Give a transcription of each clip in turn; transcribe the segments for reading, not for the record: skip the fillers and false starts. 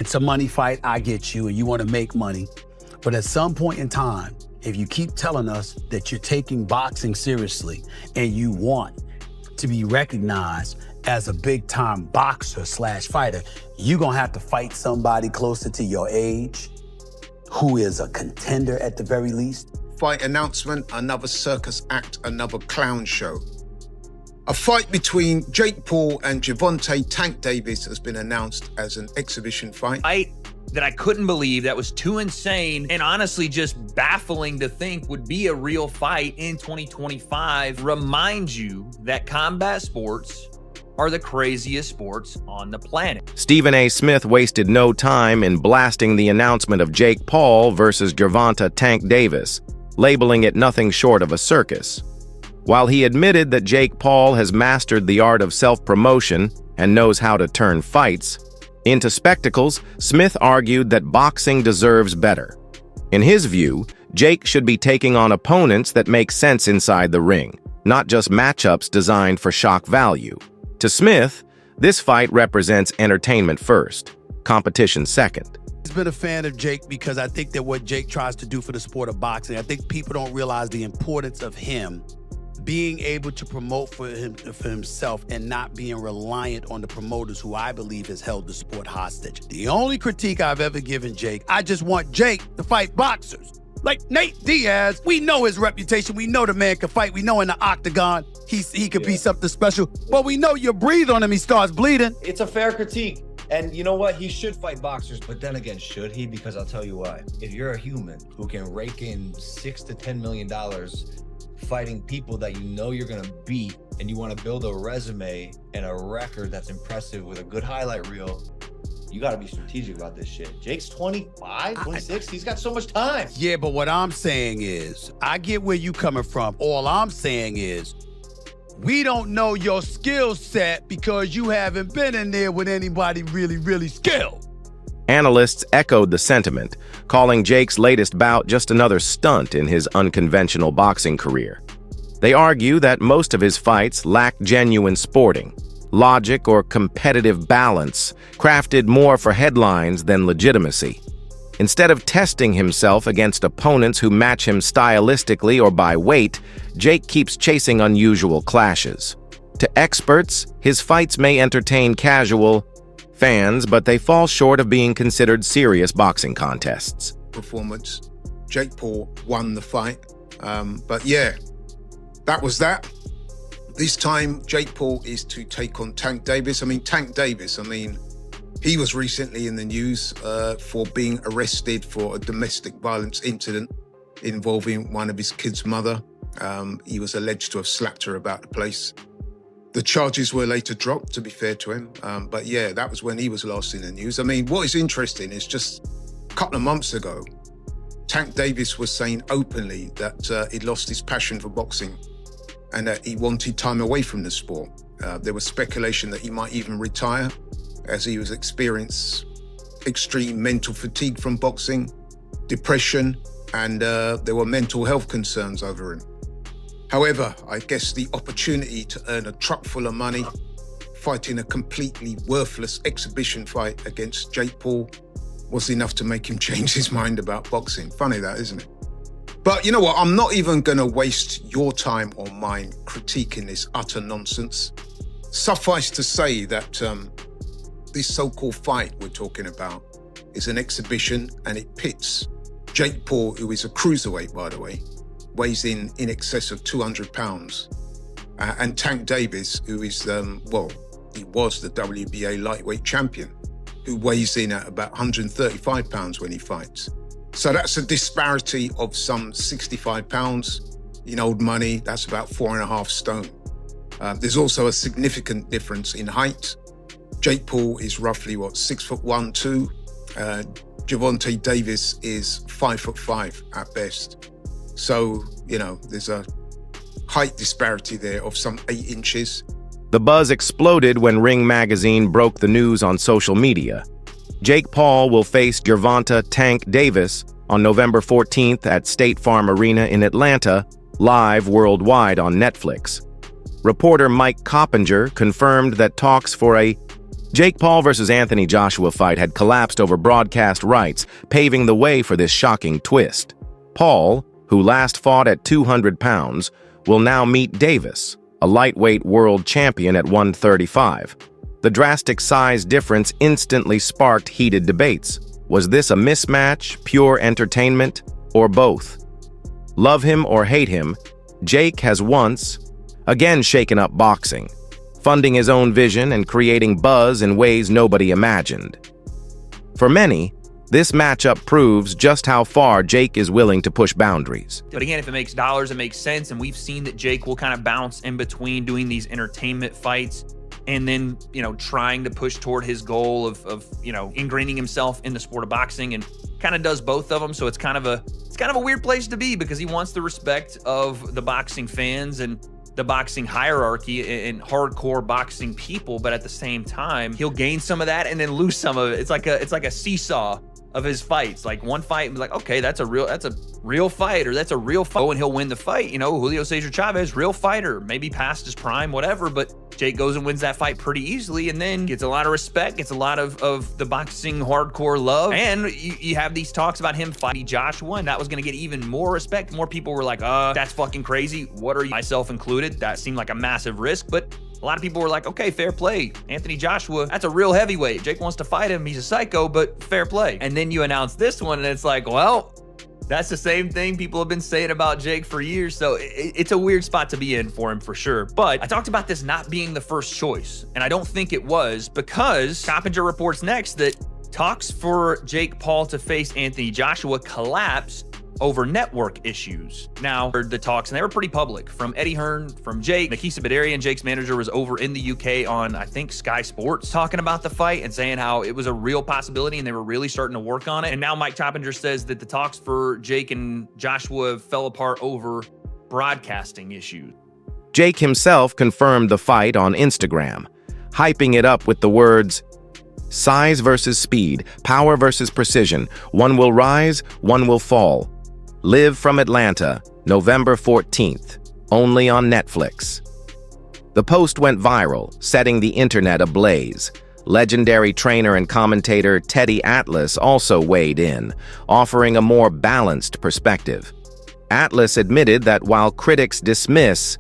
It's a money fight, I get you, and you want to make money. But at some point in time, if you keep telling us that you're taking boxing seriously and you want to be recognized as a big-time boxer / fighter, you're gonna have to fight somebody closer to your age who is a contender at the very least. Fight announcement, another circus act, another clown show. A fight between Jake Paul and Gervonta Tank Davis has been announced as an exhibition fight. That I couldn't believe, that was too insane and honestly just baffling to think would be a real fight in 2025. Reminds you that combat sports are the craziest sports on the planet. Stephen A. Smith wasted no time in blasting the announcement of Jake Paul versus Gervonta Tank Davis, labeling it nothing short of a circus. While he admitted that Jake Paul has mastered the art of self-promotion and knows how to turn fights into spectacles, Smith argued that boxing deserves better. In his view, Jake should be taking on opponents that make sense inside the ring, not just matchups designed for shock value. To Smith, this fight represents entertainment first, competition second. I've been a fan of Jake because I think that what Jake tries to do for the sport of boxing, I think people don't realize the importance of him being able to promote for himself and not being reliant on the promoters who I believe has held the sport hostage. The only critique I've ever given Jake, I just want Jake to fight boxers. Like Nate Diaz, we know his reputation. We know the man can fight. We know in the octagon, he could be something special. But we know you breathe on him, he starts bleeding. It's a fair critique. And you know what? He should fight boxers, but then again, should he? Because I'll tell you why. If you're a human who can rake in $6 to $10 million fighting people that you know you're gonna beat, and you want to build a resume and a record that's impressive with a good highlight reel, you got to be strategic about this shit. Jake's 25, 26. He's got so much time. Yeah, but what I'm saying is, I get where you coming from. All I'm saying is, we don't know your skill set because you haven't been in there with anybody really skilled. Analysts echoed the sentiment, calling Jake's latest bout just another stunt in his unconventional boxing career. They argue that most of his fights lack genuine sporting, logic, or competitive balance, crafted more for headlines than legitimacy. Instead of testing himself against opponents who match him stylistically or by weight, Jake keeps chasing unusual clashes. To experts, his fights may entertain casual fans, but they fall short of being considered serious boxing contests. Performance. Jake Paul won the fight. But yeah, that was that. This time, Jake Paul is to take on Tank Davis. Tank Davis, he was recently in the news for being arrested for a domestic violence incident involving one of his kids' mother. He was alleged to have slapped her about the place. The charges were later dropped, to be fair to him. But yeah, that was when he was last in the news. What is interesting is just a couple of months ago, Tank Davis was saying openly that he'd lost his passion for boxing and that he wanted time away from the sport. There was speculation that he might even retire as he was experiencing extreme mental fatigue from boxing, depression, and there were mental health concerns over him. However, I guess the opportunity to earn a truck full of money, fighting a completely worthless exhibition fight against Jake Paul, was enough to make him change his mind about boxing. Funny that, isn't it? But you know what? I'm not even going to waste your time or mine critiquing this utter nonsense. Suffice to say that this so-called fight we're talking about is an exhibition, and it pits Jake Paul, who is a cruiserweight, by the way, weighs in excess of 200 pounds, and Tank Davis, who is, he was the WBA lightweight champion, who weighs in at about 135 pounds when he fights. So that's a disparity of some 65 pounds. In old money, that's about 4.5 stone. There's also a significant difference in height. Jake Paul is roughly, 6'1", 2. Gervonta Davis is 5'5" at best. So, there's a height disparity there of some 8 inches. The buzz exploded when Ring magazine broke the news on social media. Jake Paul will face Gervonta Tank Davis on November 14th at State Farm Arena in Atlanta, live worldwide on Netflix. Reporter Mike Coppinger confirmed that talks for a Jake Paul versus Anthony Joshua fight had collapsed over broadcast rights, paving the way for this shocking twist. Paul, who last fought at 200 pounds, will now meet Davis, a lightweight world champion at 135. The drastic size difference instantly sparked heated debates. Was this a mismatch, pure entertainment, or both? Love him or hate him, Jake has once again shaken up boxing, funding his own vision and creating buzz in ways nobody imagined. For many, this matchup proves just how far Jake is willing to push boundaries. But again, if it makes dollars, it makes sense. And we've seen that Jake will kind of bounce in between doing these entertainment fights and then, trying to push toward his goal of ingraining himself in the sport of boxing, and kind of does both of them. So it's kind of a weird place to be, because he wants the respect of the boxing fans and the boxing hierarchy and hardcore boxing people, but at the same time, he'll gain some of that and then lose some of it. It's like a seesaw of his fights. Like one fight and be like, okay, that's a real fight, or that's a real fight. Oh, and he'll win the fight. Julio Cesar Chavez, real fighter, maybe past his prime, whatever, but Jake goes and wins that fight pretty easily, and then gets a lot of respect, gets a lot of the boxing hardcore love. And you have these talks about him fighting Joshua, and that was going to get even more respect. More people were like, that's fucking crazy. What are you, myself included? That seemed like a massive risk, but a lot of people were like, okay, fair play. Anthony Joshua, that's a real heavyweight. Jake wants to fight him. He's a psycho, but fair play. And then you announce this one, and it's like, well, that's the same thing people have been saying about Jake for years. So it's a weird spot to be in for him, for sure. But I talked about this not being the first choice, and I don't think it was, because Coppinger reports next that talks for Jake Paul to face Anthony Joshua collapsed over network issues. Now, heard the talks, and they were pretty public, from Eddie Hearn, from Jake. Nikisa Badarian, Jake's manager, was over in the UK on, I think, Sky Sports, talking about the fight and saying how it was a real possibility and they were really starting to work on it. And now Mike Coppinger says that the talks for Jake and Joshua fell apart over broadcasting issues. Jake himself confirmed the fight on Instagram, hyping it up with the words, "Size versus speed, power versus precision. One will rise, one will fall. Live from Atlanta, November 14th, only on Netflix." The post went viral, setting the internet ablaze. Legendary trainer and commentator Teddy Atlas also weighed in, offering a more balanced perspective. Atlas admitted that while critics dismiss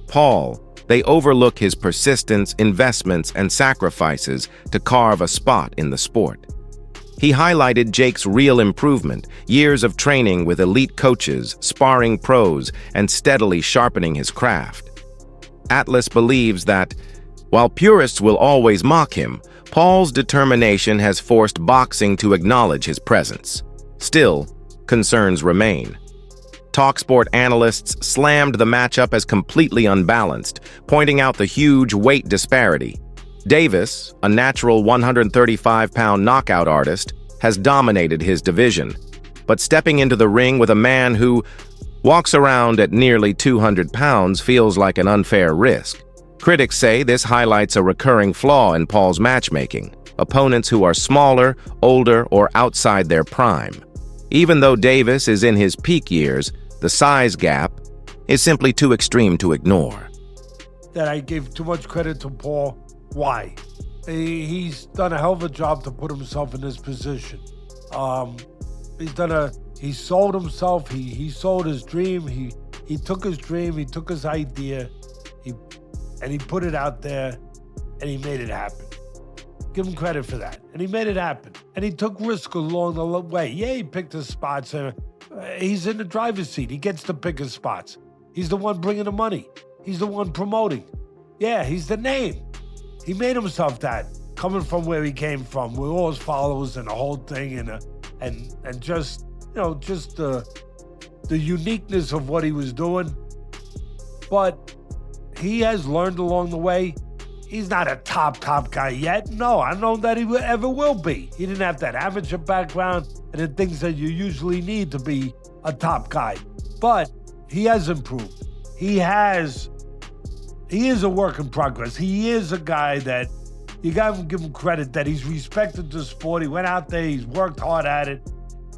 Paul, they overlook his persistence, investments, and sacrifices to carve a spot in the sport. He highlighted Jake's real improvement, years of training with elite coaches, sparring pros, and steadily sharpening his craft. Atlas believes that, while purists will always mock him, Paul's determination has forced boxing to acknowledge his presence. Still, concerns remain. TalkSport analysts slammed the matchup as completely unbalanced, pointing out the huge weight disparity. Davis, a natural 135-pound knockout artist, has dominated his division, but stepping into the ring with a man who walks around at nearly 200 pounds feels like an unfair risk. Critics say this highlights a recurring flaw in Paul's matchmaking: opponents who are smaller, older, or outside their prime. Even though Davis is in his peak years, the size gap is simply too extreme to ignore. That I gave too much credit to Paul. Why? He's done a hell of a job to put himself in this position. He sold himself. He sold his dream. He took his dream. He took his idea. He put it out there, and he made it happen. Give him credit for that. And he made it happen. And he took risk along the way. Yeah, he picked his spots. He's in the driver's seat. He gets to pick his spots. He's the one bringing the money. He's the one promoting. Yeah, he's the name. He made himself that, coming from where he came from, with all his followers and the whole thing, and just the uniqueness of what he was doing. But he has learned along the way. He's not a top guy yet. No, I don't know that he ever will be. He didn't have that amateur background and the things that you usually need to be a top guy. But he has improved. He is a work in progress. He is a guy that you got to give him credit that he's respected the sport. He went out there, he's worked hard at it,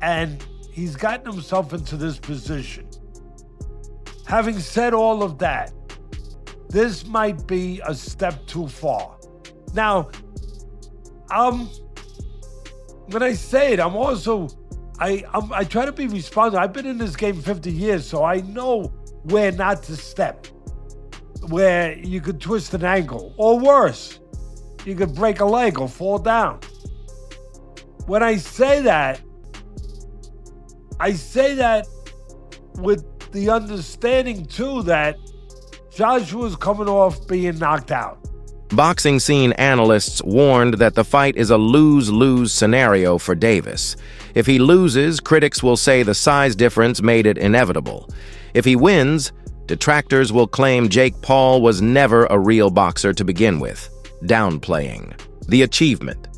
and he's gotten himself into this position. Having said all of that, this might be a step too far. Now, when I say it, I'm also, I try to be responsible. I've been in this game 50 years, so I know where not to step, where you could twist an ankle, or worse, you could break a leg or fall down. When I say that with the understanding, too, that Joshua's coming off being knocked out. Boxing scene analysts warned that the fight is a lose-lose scenario for Davis. If he loses, critics will say the size difference made it inevitable. If he wins, detractors will claim Jake Paul was never a real boxer to begin with, downplaying the achievement.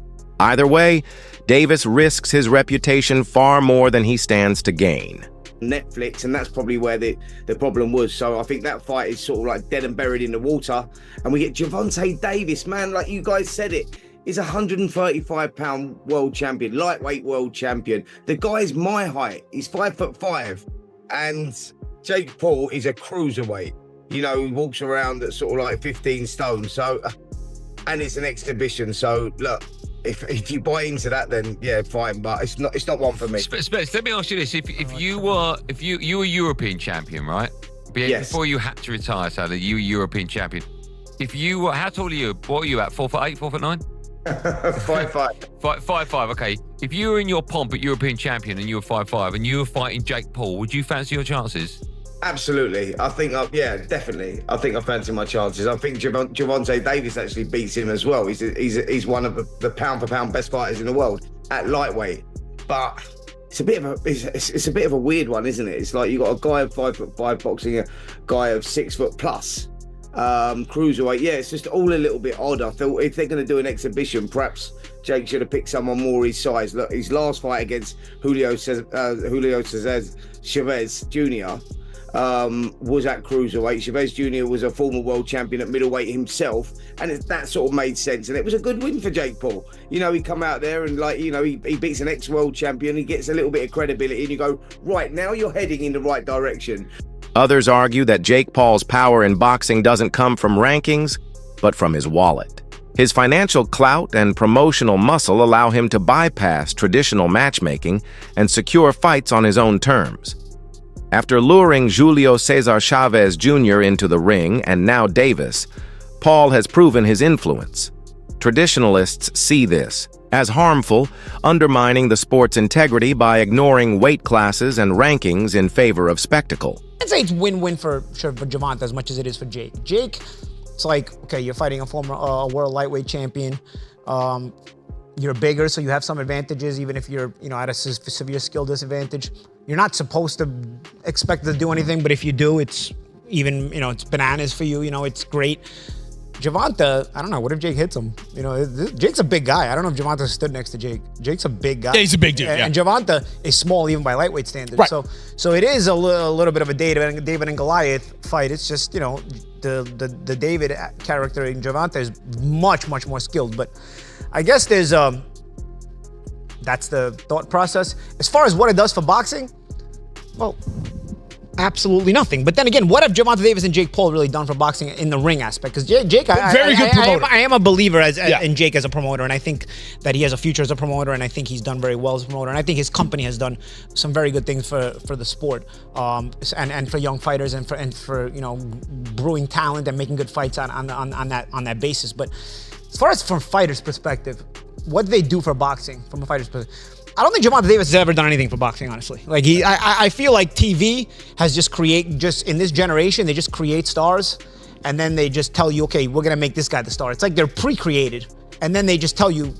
Either way, Davis risks his reputation far more than he stands to gain. Netflix, and that's probably where the problem was. So I think that fight is sort of like dead and buried in the water. And we get Gervonta Davis, man, like you guys said it, is a 135-pound world champion, lightweight world champion. The guy's my height. He's 5'5", and Jake Paul is a cruiserweight. You know, he walks around at sort of like 15 stone. So, and it's an exhibition. So look, if you buy into that, then yeah, fine. But it's not one for me. Spence, let me ask you this: if you were European champion, right? Yes. Before you had to retire, Sally, you were European champion. If you were, how tall are you? What are you at? 4'8", 4'9"? 5'5". 5'5". Okay. If you were in your pomp at European champion and you were 5'5" and you were fighting Jake Paul, would you fancy your chances? Absolutely. I think, yeah, definitely. I think I fancy my chances. I think Gervonta Davis actually beats him as well. He's one of the pound-for-pound best fighters in the world at lightweight. But it's a bit of a weird one, isn't it? It's like you got a guy of 5'5" boxing a guy of 6 foot plus. Cruiserweight. Yeah, it's just all a little bit odd. I feel if they're going to do an exhibition, perhaps Jake should have picked someone more his size. Look, his last fight against Julio Cesar Chavez Jr. Was at cruiserweight. Chavez Jr. was a former world champion at middleweight himself, and that sort of made sense. And it was a good win for Jake Paul. You know, he come out there and he beats an ex-world champion. He gets a little bit of credibility, and you go, right, now you're heading in the right direction. Others argue that Jake Paul's power in boxing doesn't come from rankings, but from his wallet. His financial clout and promotional muscle allow him to bypass traditional matchmaking and secure fights on his own terms. After luring Julio Cesar Chavez Jr. into the ring, and now Davis, Paul has proven his influence. Traditionalists see this as harmful, undermining the sport's integrity by ignoring weight classes and rankings in favor of spectacle. I'd say it's win-win for Gervonta as much as it is for Jake. Jake, it's like, okay, you're fighting a former world lightweight champion. You're bigger, so you have some advantages, even if you're, at a severe skill disadvantage. You're not supposed to expect to do anything, but if you do, it's even, it's bananas for you. It's great. Gervonta, I don't know. What if Jake hits him? Jake's a big guy. I don't know if Gervonta stood next to Jake. Jake's a big guy. Yeah, he's a big dude. Yeah. And Gervonta is small even by lightweight standards. Right. So it is a little bit of a David and Goliath fight. It's just, the David character in Gervonta is much, much more skilled. But I guess there's that's the thought process. As far as what it does for boxing, well, absolutely nothing. But then again, what have Gervonta Davis and Jake Paul really done for boxing in the ring aspect? Because Jake, very good promoter. I am a believer in Jake as a promoter, and I think that he has a future as a promoter, and I think he's done very well as a promoter, and I think his company has done some very good things for the sport, and for young fighters, and for brewing talent and making good fights on that basis. But as far as from fighters' perspective, what they do for boxing from a fighter's perspective, I don't think Gervonta Davis has ever done anything for boxing, honestly. Like I feel like TV has just in this generation, they just create stars, and then they just tell you, okay, we're gonna make this guy the star. It's like they're pre-created, and then they just tell you,